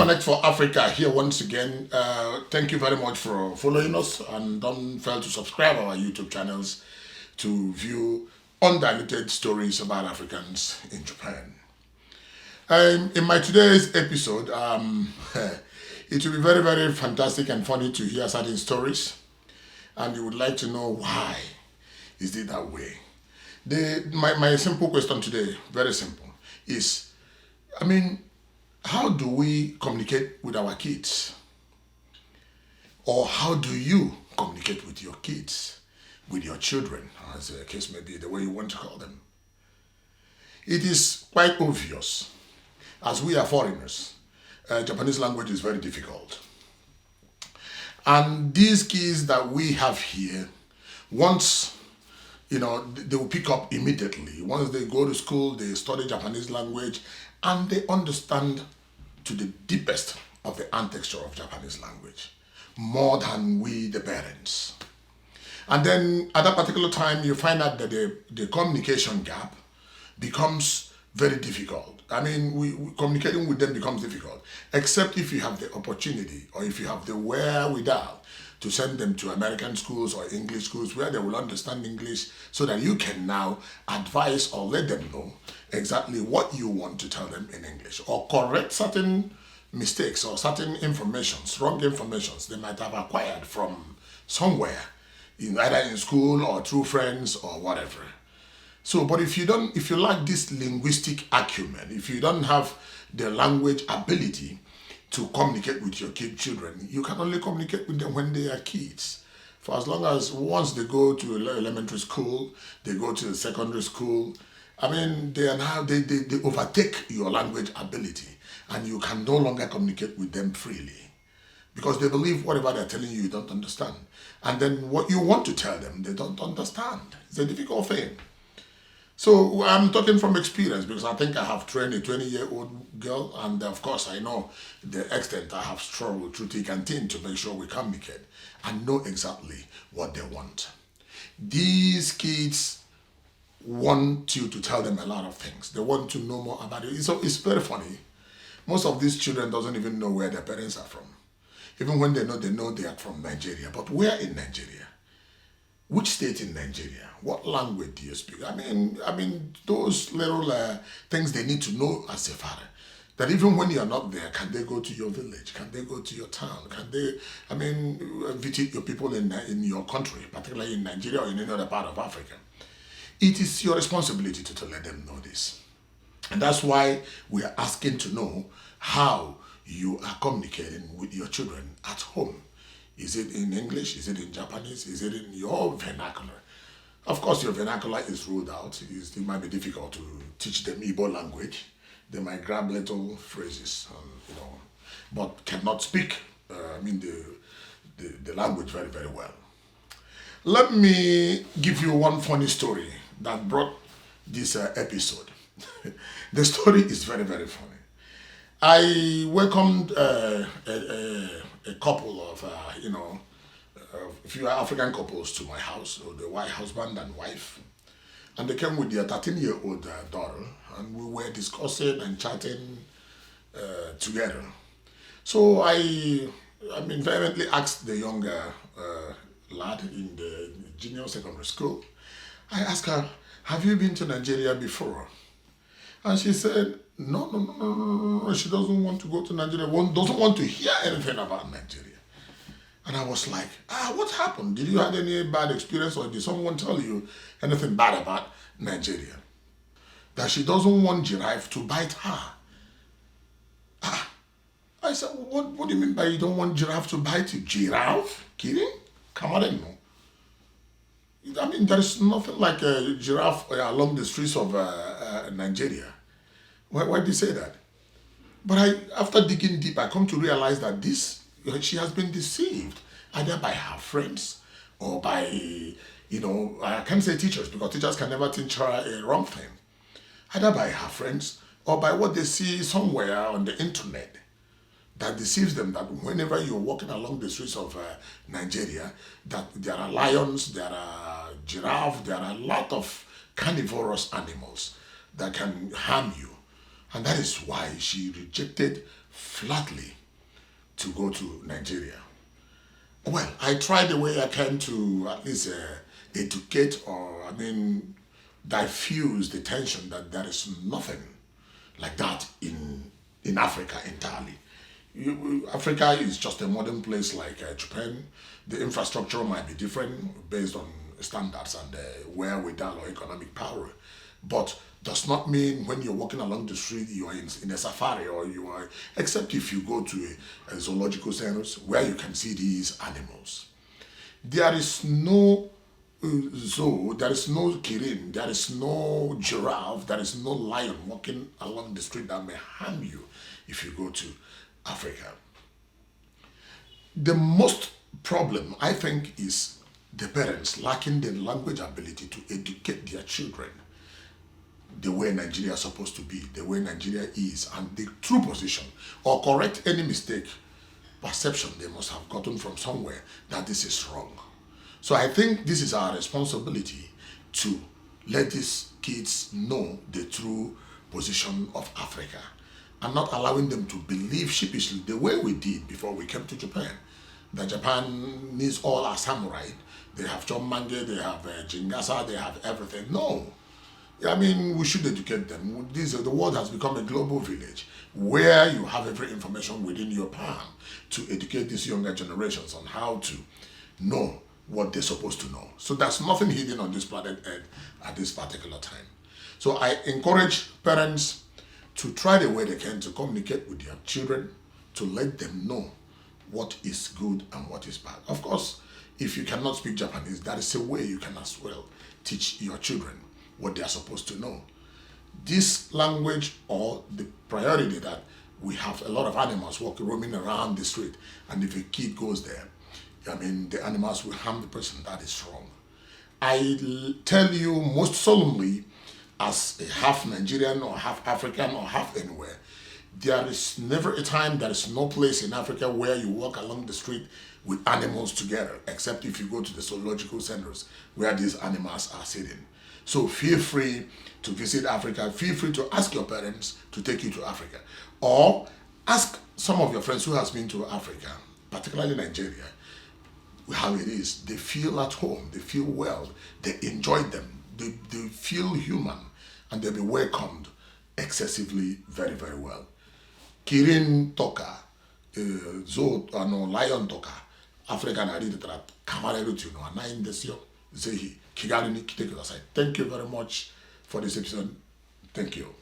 Nahfconnects for Africa here once again. Thank you very much for following us, and don't fail to subscribe our YouTube channels to view undiluted stories about Africans in Japan. In my today's episode, it will be very, very fantastic and funny to hear certain stories, and you would like to know why is it that way. My simple question today, very simple, is, how do we communicate with our kids? Or how do you communicate with your kids, with your children, as the case may be, the way you want to call them? It is quite obvious, as we are foreigners, Japanese language is very difficult. And these kids that we have here, once, they will pick up immediately. Once they go to school, they study Japanese language, and they understand to the deepest of the untexture of Japanese language, more than we, the parents. And then at that particular time, you find out that the communication gap becomes very difficult. Communicating with them becomes difficult, except if you have the opportunity or if you have the wherewithal to send them to American schools or English schools where they will understand English, so that you can now advise or let them know exactly what you want to tell them in English, or correct certain mistakes or certain wrong informations they might have acquired from somewhere, either in school or through friends or whatever. So, but if you lack this linguistic acumen, if you don't have the language ability to communicate with your children, you can only communicate with them when they are kids. For as long as once they go to elementary school, they go to secondary school, they overtake your language ability, and you can no longer communicate with them freely, because they believe whatever they're telling you, you don't understand. And then what you want to tell them, they don't understand. It's a difficult thing. So I'm talking from experience, because I think I have trained a 20-year-old girl, and of course I know the extent I have struggled through thick and thin to make sure we communicate and know exactly what they want. These kids want you to tell them a lot of things. They want to know more about it. So it's very funny. Most of these children doesn't even know where their parents are from. Even when they know they are from Nigeria. But where in Nigeria? Which state in Nigeria? What language do you speak? Those little things they need to know as a father. That even when you are not there, can they go to your village? Can they go to your town? Can they, visit your people in your country, particularly in Nigeria or in any other part of Africa? It is your responsibility to let them know this. And that's why we are asking to know how you are communicating with your children at home. Is it in English? Is it in Japanese? Is it in your vernacular? Of course, your vernacular is ruled out. It might be difficult to teach them Igbo language. They might grab little phrases, but cannot speak the language very, very well. Let me give you one funny story that brought this episode. The story is very, very funny. I welcomed a couple of, a few African couples to my house, so the husband and wife. And they came with their 13-year-old daughter, and we were discussing and chatting together. So I vehemently asked the younger lad in the junior secondary school, I asked her, have you been to Nigeria before? And she said, no, she doesn't want to go to Nigeria, doesn't want to hear anything about Nigeria. And I was like, what happened? Did you have any bad experience, or did someone tell you anything bad about Nigeria? That she doesn't want giraffe to bite her. I said, what do you mean by you don't want giraffe to bite you? Giraffe? Kidding? Come on, no. There is nothing like a giraffe along the streets of Nigeria. Why do you say that? But after digging deep, I come to realize that she has been deceived, either by her friends or by, I can't say teachers, because teachers can never teach her a wrong thing. Either by her friends or by what they see somewhere on the internet that deceives them that whenever you're walking along the streets of Nigeria, that there are lions, there are giraffe, there are a lot of carnivorous animals that can harm you. And that is why she rejected flatly to go to Nigeria. Well, I try the way I can to at least educate or, diffuse the tension that there is nothing like that in Africa entirely. Africa is just a modern place like Japan. The infrastructure might be different based on standards and wherewithal or economic power, but does not mean when you're walking along the street you are in a safari, or you are, except if you go to a zoological centers where you can see these animals. There is no zoo, there is no kirin, there is no giraffe, there is no lion walking along the street that may harm you if you go to Africa. The most problem, I think, is the parents lacking the language ability to educate their children the way Nigeria is supposed to be, the way Nigeria is, and the true position, or correct any mistake, perception they must have gotten from somewhere that this is wrong. So I think this is our responsibility to let these kids know the true position of Africa and not allowing them to believe sheepishly the way we did before we came to Japan. That Japanese all are samurai. They have chonmange, they have jingasa, they have everything. No. We should educate them. The world has become a global village where you have every information within your palm to educate these younger generations on how to know what they're supposed to know. So there's nothing hidden on this planet Earth at this particular time. So I encourage parents to try the way they can to communicate with their children, to let them know what is good and what is bad. Of course, if you cannot speak Japanese, that is a way you can as well teach your children what they are supposed to know. This language, or the priority that we have a lot of animals roaming around the street, and if a kid goes there, the animals will harm the person. That is wrong. I tell you most solemnly, as a half Nigerian or half African or half anywhere, there is never a time, there is no place in Africa where you walk along the street with animals together, except if you go to the zoological centers where these animals are sitting. So feel free to visit Africa. Feel free to ask your parents to take you to Africa. Or ask some of your friends who has been to Africa, particularly Nigeria, how it is. They feel at home. They feel well. They enjoy them. They feel human. And they'll be welcomed excessively very, very well. Kirin toka, lion toka, Africa na ridetara kamareru to no anayin desu yo. Zehi kigali ni kite kudasai. Thank you very much for this episode. Thank you.